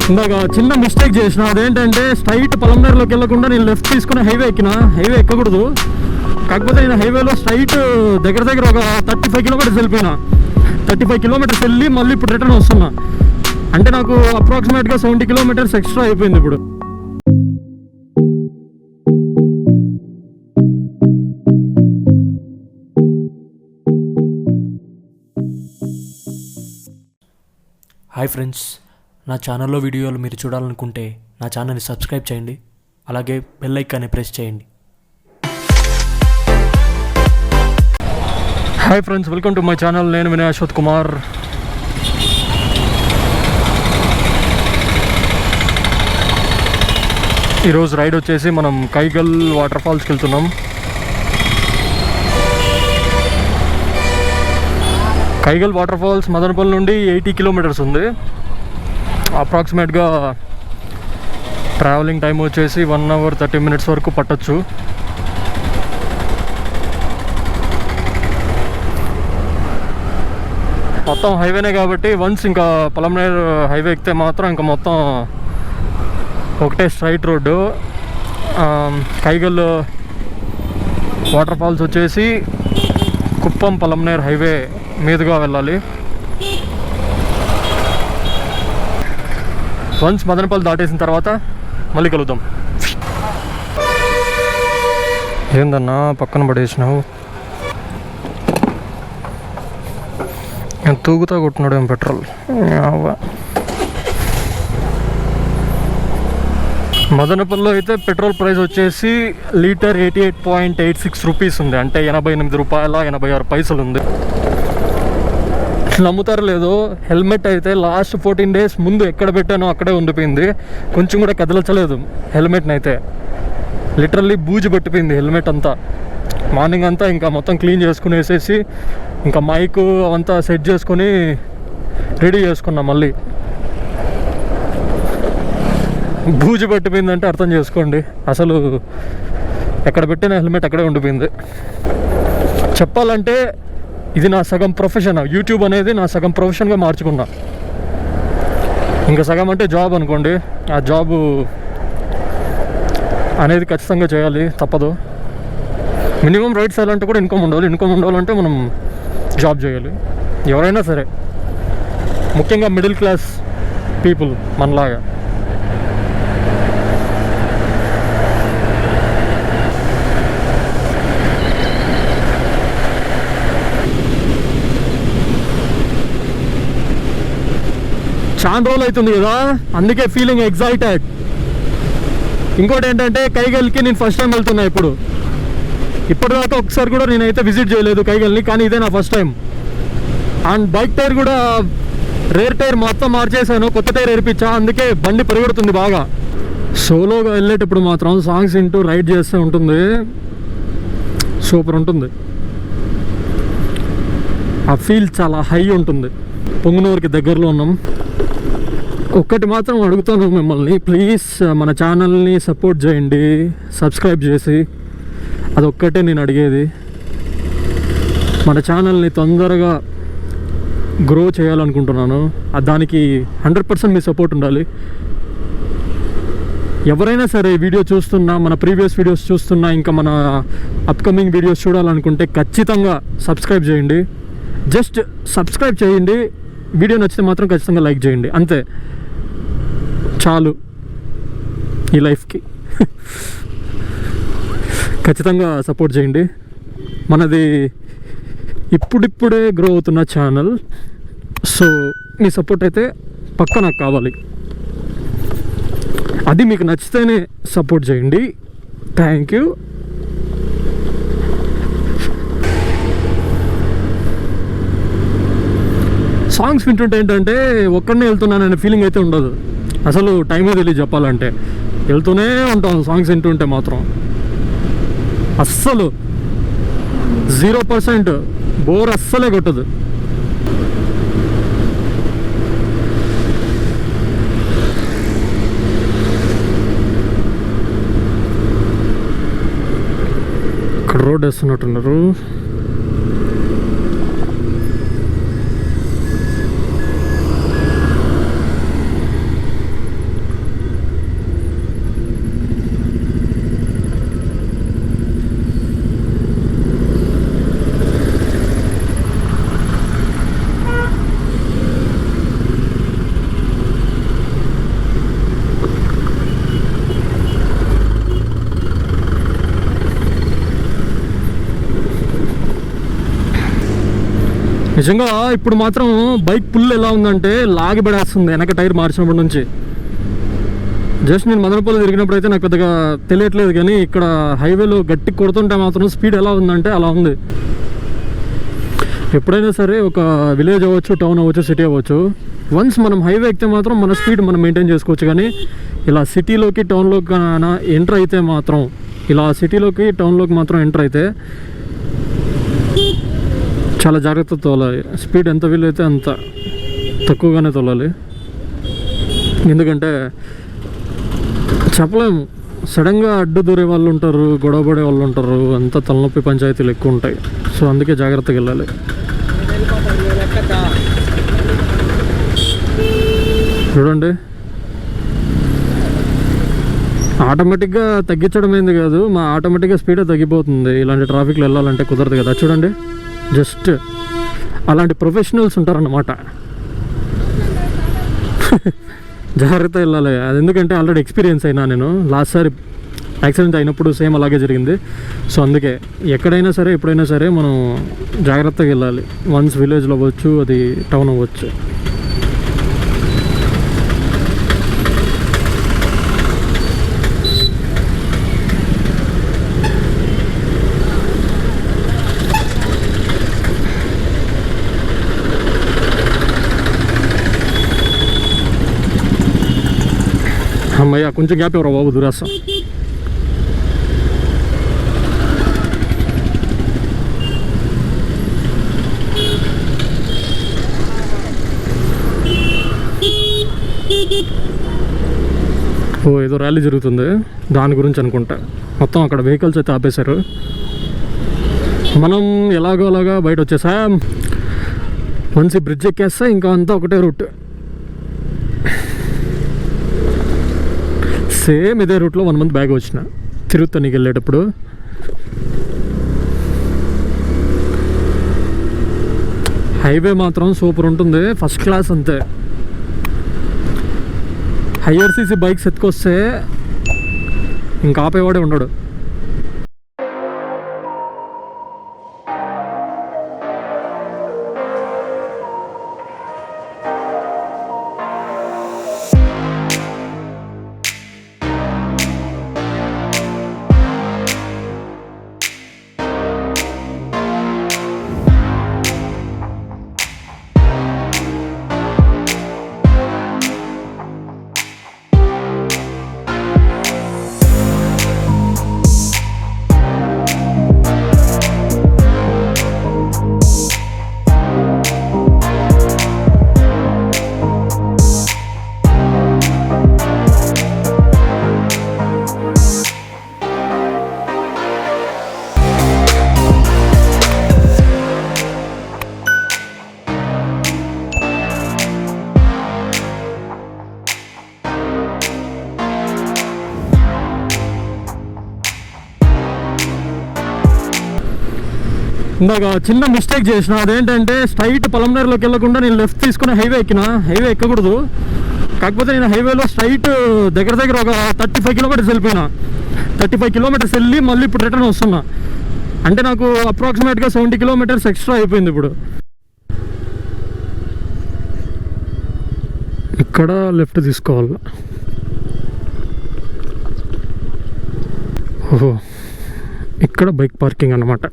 ఇందాక చిన్న మిస్టేక్ చేసిన. అదేంటంటే స్ట్రైట్ పలంనేరులోకి వెళ్ళకుండా నేను లెఫ్ట్ తీసుకుని హైవే ఎక్కిన. హైవే ఎక్కకూడదు, కాకపోతే నేను హైవేలో స్ట్రైట్ దగ్గర ఒక 35 కిలోమీటర్స్ వెళ్ళిపోయినా. 35 కిలోమీటర్స్ వెళ్ళి మళ్ళీ ఇప్పుడు రిటర్న్ వస్తున్నా. అంటే నాకు అప్రాక్సిమేట్గా 70 కిలోమీటర్స్ ఎక్స్ట్రా అయిపోయింది ఇప్పుడు. హాయ్ ఫ్రెండ్స్, నా ఛానల్లో వీడియోలు మీరు చూడాలనుకుంటే నా ఛానల్ని సబ్స్క్రైబ్ చేయండి, అలాగే బెల్ ఐకాన్ని ప్రెస్ చేయండి. Hi friends, welcome to my channel. నేను వినయ్ అశ్వత్ కుమార్. ఈరోజు రైడ్ వచ్చేసి మనం కైగల్ వాటర్ ఫాల్స్కి వెళ్తున్నాం. కైగల్ వాటర్ ఫాల్స్ మదనపల్లి నుండి 80 కిలోమీటర్స్ ఉంది. అప్రాక్సిమేట్గా ట్రావెలింగ్ టైం వచ్చేసి 1 అవర్ 30 మినిట్స్ వరకు పట్టచ్చు. మొత్తం హైవేనే కాబట్టి వన్స్ ఇంకా పలంనేరు హైవే ఎక్కితే మాత్రం ఇంకా మొత్తం ఒకటే straight road. Kaigal water falls వచ్చేసి కుప్పం పలంనేరు హైవే మీదుగా వెళ్ళాలి. వన్స్ మదనపల్లి దాటేసిన తర్వాత మళ్ళీ కలుద్దాం. ఏందన్నా పక్కన పడేసినావు? తూగుతా కొట్టున్నాడు ఏం పెట్రోల్. మదనపల్లిలో అయితే పెట్రోల్ ప్రైస్ వచ్చేసి లీటర్ 88.86 రూపీస్ ఉంది. అంటే 88 రూపాయల 86 పైసలు ఉంది. నమ్ముతారు లేదో, హెల్మెట్ అయితే లాస్ట్ 14 డేస్ ముందు ఎక్కడ పెట్టానో అక్కడే ఉండిపోయింది. కొంచెం కూడా కదలచలేదు హెల్మెట్ని అయితే. లిటరల్లీ బూజు పట్టిపోయింది హెల్మెట్ అంతా. మార్నింగ్ అంతా ఇంకా మొత్తం క్లీన్ చేసుకుని వేసేసి ఇంకా మైక్ అవంతా సెట్ చేసుకొని రెడీ చేసుకున్నా. మళ్ళీ బూజు పట్టిపోయిందంటే అర్థం చేసుకోండి. అసలు ఎక్కడ పెట్టిన హెల్మెట్ అక్కడే ఉండిపోయింది. చెప్పాలంటే ఇది నా సగం ప్రొఫెషన్. యూట్యూబ్ అనేది నా సగం ప్రొఫెషన్గా మార్చుకున్నా. ఇంకా సగం అంటే జాబ్ అనుకోండి. ఆ జాబు అనేది ఖచ్చితంగా చేయాలి, తప్పదు. మినిమం రైట్స్ చేయాలంటే కూడా ఇన్కమ్ ఉండాలి. ఇన్కమ్ ఉండాలంటే మనం జాబ్ చేయాలి. ఎవరైనా సరే, ముఖ్యంగా మిడిల్ క్లాస్ పీపుల్ మనలాగా. చాలా రోజులు అవుతుంది కదా, అందుకే ఫీలింగ్ ఎగ్జైటెడ్. ఇంకోటి ఏంటంటే కైగల్కి నేను ఫస్ట్ టైం వెళ్తున్నా. ఇప్పటిదాకా ఒకసారి కూడా నేనైతే విజిట్ చేయలేదు కైగల్ని, కానీ ఇదే నా first time. And bike tyre కూడా రేర్ టైర్ మొత్తం మార్చేసాను, కొత్త టైర్ ఏర్పించా. అందుకే బండి పరిగెడుతుంది బాగా. సోలోగా వెళ్ళేటప్పుడు మాత్రం సాంగ్స్ వింటూ రైడ్ చేస్తూ ఉంటుంది, సూపర్ ఉంటుంది. ఆ ఫీల్ చాలా హై ఉంటుంది. పొంగునూరుకి దగ్గరలో ఉన్నాం. ఒక్కటి మాత్రం అడుగుతాను మిమ్మల్ని, ప్లీజ్ మన ఛానల్ని సపోర్ట్ చేయండి, సబ్స్క్రైబ్ చేసి. అదొక్కటే నేను అడిగేది. మన ఛానల్ని తొందరగా గ్రో చేయాలనుకుంటున్నాను. దానికి 100% మీ సపోర్ట్ ఉండాలి. ఎవరైనా సరే వీడియో చూస్తున్నా, మన ప్రీవియస్ వీడియోస్ చూస్తున్నా, ఇంకా మన అప్కమింగ్ వీడియోస్ చూడాలనుకుంటే ఖచ్చితంగా సబ్స్క్రైబ్ చేయండి. జస్ట్ సబ్స్క్రైబ్ చేయండి. వీడియో నచ్చితే మాత్రం ఖచ్చితంగా లైక్ చేయండి, అంతే చాలు ఈ లైఫ్కి. ఖచ్చితంగా సపోర్ట్ చేయండి. మనది ఇప్పుడిప్పుడే గ్రో అవుతున్న ఛానల్. సో మీ సపోర్ట్ అయితే పక్కా నాకు కావాలి. అది మీకు నచ్చితేనే సపోర్ట్ చేయండి. Thank you. సాంగ్స్ వింటుంటే ఏంటంటే ఒక్కడనే వెళ్తున్నాననే ఫీలింగ్ అయితే ఉండదు. అసలు టైమే తెలియదు చెప్పాలంటే. వెళ్తూనే ఉంటాం సాంగ్స్ వింటుంటే మాత్రం. అస్సలు 0% బోర్ అస్సలే కొట్టదు. ఇక్కడ రోడ్ వేస్తున్నట్టున్నారు. నిజంగా ఇప్పుడు మాత్రం బైక్ పుల్ ఎలా ఉందంటే లాగి పడేస్తుంది వెనక టైర్ మార్చినప్పటి నుంచి. జస్ట్ నేను మదనపల్లి తిరిగినప్పుడు అయితే నాకు పెద్దగా తెలియట్లేదు, కానీ ఇక్కడ హైవేలో గట్టి కొడుతుంటే మాత్రం స్పీడ్ ఎలా ఉందంటే అలా ఉంది. ఎప్పుడైనా సరే ఒక విలేజ్ అవ్వచ్చు, టౌన్ అవ్వచ్చు, సిటీ అవ్వచ్చు, వన్స్ మనం హైవే ఎక్కితే మాత్రం మన స్పీడ్ మనం మెయింటైన్ చేసుకోవచ్చు. కానీ ఇలా సిటీలోకి టౌన్లోకి ఎంటర్ అయితే మాత్రం, ఇలా సిటీలోకి టౌన్లోకి మాత్రం ఎంటర్ అయితే చాలా జాగ్రత్తగా తోలాలి. స్పీడ్ ఎంత వీలైతే అంత తక్కువగానే తోలాలి. ఎందుకంటే చెప్పలేము, సడన్గా అడ్డు దూరే వాళ్ళు ఉంటారు, గొడవ పడే వాళ్ళు ఉంటారు, అంతా తలనొప్పి పంచాయతీలు ఎక్కువ ఉంటాయి. సో అందుకే జాగ్రత్తగా వెళ్ళాలి. చూడండి, ఆటోమేటిక్గా తగ్గించడం ఏంది కాదు, మా ఆటోమేటిక్గా స్పీడే తగ్గిపోతుంది. ఇలాంటి ట్రాఫిక్లో వెళ్ళాలంటే కుదరదు కదా. చూడండి, జస్ట్ అలాంటి ప్రొఫెషనల్స్ ఉంటారన్నమాట. జాగ్రత్త వెళ్ళాలి. అది ఎందుకంటే ఆల్రెడీ ఎక్స్పీరియన్స్ అయినా నేను. లాస్ట్ సారి యాక్సిడెంట్ అయినప్పుడు సేమ్ అలాగే జరిగింది. సో అందుకే ఎక్కడైనా సరే, ఎప్పుడైనా సరే మనం జాగ్రత్తగా వెళ్ళాలి. వన్స్ విలేజ్లో అవ్వచ్చు, అది టౌన్ అవ్వచ్చు. అమ్మయ్య, కొంచెం గ్యాప్ ఎవరో బాబు, దురాసం. ఓ ఏదో ర్యాలీ జరుగుతుంది, దాని గురించి అనుకుంటా. మొత్తం అక్కడ వెహికల్స్ అయితే ఆపేశారు. మనం ఎలాగో అలాగా బయట వచ్చేసా. వన్స్ ఈ బ్రిడ్జ్ ఎక్కేస్తా ఇంకా అంతా ఒకటే రూట్. సేమ్ ఇదే రూట్లో 1 మంత్ బ్యాగ్ వచ్చిన తిరుత్తనికి వెళ్ళేటప్పుడు. హైవే మాత్రం సూపర్ ఉంటుంది, ఫస్ట్ క్లాస్. అంతే, హయ్యర్ సీసీ బైక్స్ ఎత్తుకొస్తే ఇంకా ఆపేవాడే ఉండడు. ఇందాక చిన్న మిస్టేక్ చేసిన. అదేంటంటే స్ట్రైట్ పలంనేరులోకి వెళ్ళకుండా నేను లెఫ్ట్ తీసుకుని హైవే ఎక్కిన. హైవే ఎక్కకూడదు, కాకపోతే నేను హైవేలో స్ట్రైట్ దగ్గర ఒక 35 కిలోమీటర్స్ వెళ్ళిపోయినా. 35 కిలోమీటర్స్ వెళ్ళి మళ్ళీ ఇప్పుడు రిటర్న్ వస్తున్నా. అంటే నాకు అప్రాక్సిమేట్గా 70 కిలోమీటర్స్ ఎక్స్ట్రా అయిపోయింది. ఇప్పుడు ఇక్కడ లెఫ్ట్ తీసుకోవాలి. ఓహో, ఇక్కడ బైక్ పార్కింగ్ అన్నమాట.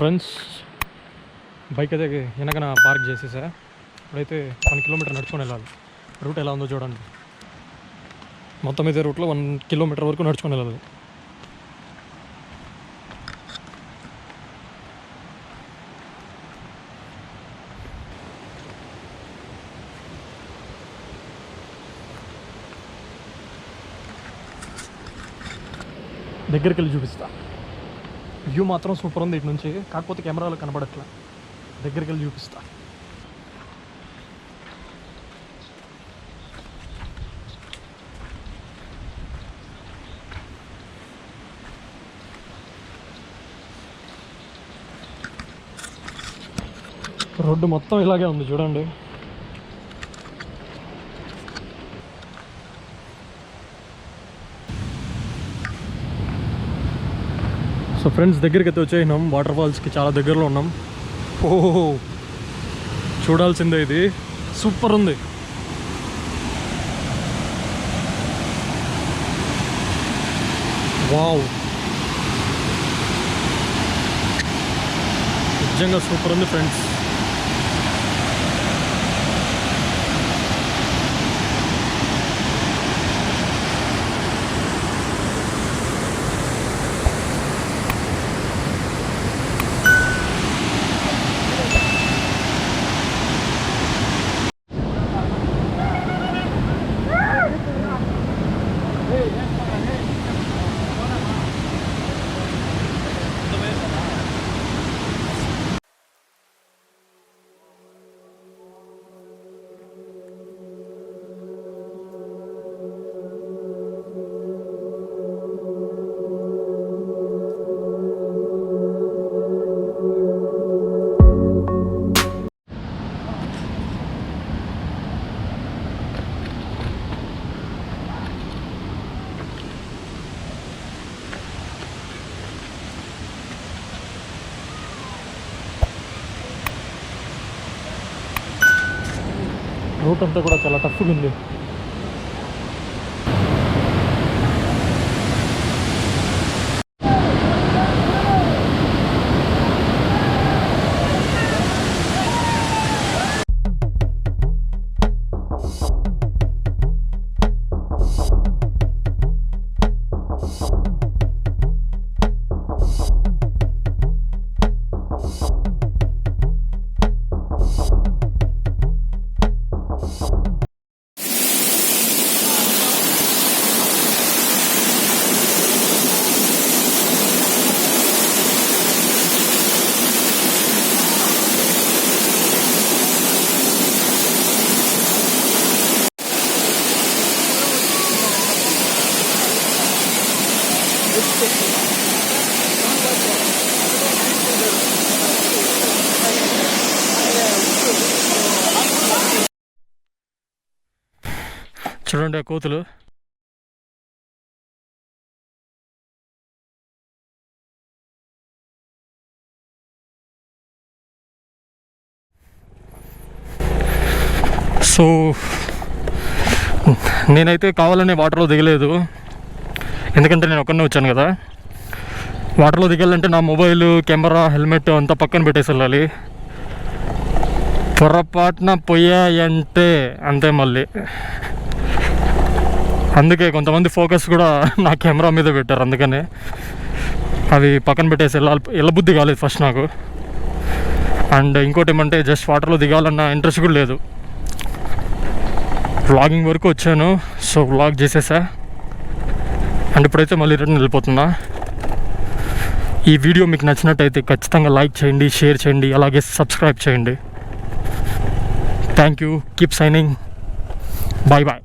ఫ్రెండ్స్, బైక్ అయితే వెనకన పార్క్ చేసేసా. ఇప్పుడైతే 1 కిలోమీటర్ నడుచుకొని వెళ్ళాలి. రూట్ ఎలా ఉందో చూడండి. మొత్తం ఇదే రూట్లో 1 కిలోమీటర్ వరకు నడుచుకొని వెళ్ళాలి. దగ్గరికి వెళ్ళి చూపిస్తా. వ్యూ మాత్రం సూపర్ ఉంది ఇటు నుంచి, కాకపోతే కెమెరాలో కనబడట్లా. దగ్గరికి వెళ్ళి చూపిస్తా. రోడ్డు మొత్తం ఇలాగే ఉంది చూడండి. సో ఫ్రెండ్స్ దగ్గరికి అయితే వచ్చేసినాం, వాటర్ ఫాల్స్కి చాలా దగ్గరలో ఉన్నాం. ఓహో చూడాల్సిందే, ఇది సూపర్ ఉంది. వావ్ నిజంగా సూపర్ ఉంది ఫ్రెండ్స్. రూట్ అంతా కూడా చాలా టఫ్గా ఉంది. చూడండి ఆ కోతులు. సో నేనైతే కావాలనే వాటర్లో దిగలేదు, ఎందుకంటే నేను ఒక్కనే వచ్చాను కదా. వాటర్లో దిగాలంటే నా మొబైల్, కెమెరా, హెల్మెట్ అంతా పక్కన పెట్టేసి వెళ్ళాలి. పొరపాటున పోయాయంటే అంతే మళ్ళీ. అందుకే కొంతమంది ఫోకస్ కూడా నా కెమెరా మీద పెట్టారు, అందుకనే అవి పక్కన పెట్టేసి వెళ్ళబుద్ధి కాలేదు ఫస్ట్ నాకు. అండ్ ఇంకోటి ఏమంటే జస్ట్ వాటర్లో దిగాలన్న ఇంట్రెస్ట్ కూడా లేదు. వ్లాగింగ్ వరకు వచ్చాను, సో వ్లాగ్ చేసేసా. అండ్ ఇప్పుడైతే మళ్ళీ రిటర్న్ వెళ్ళిపోతున్నా. ఈ వీడియో మీకు నచ్చినట్టయితే ఖచ్చితంగా లైక్ చేయండి, షేర్ చేయండి, అలాగే సబ్స్క్రైబ్ చేయండి. Thank you. Keep shining. Bye bye.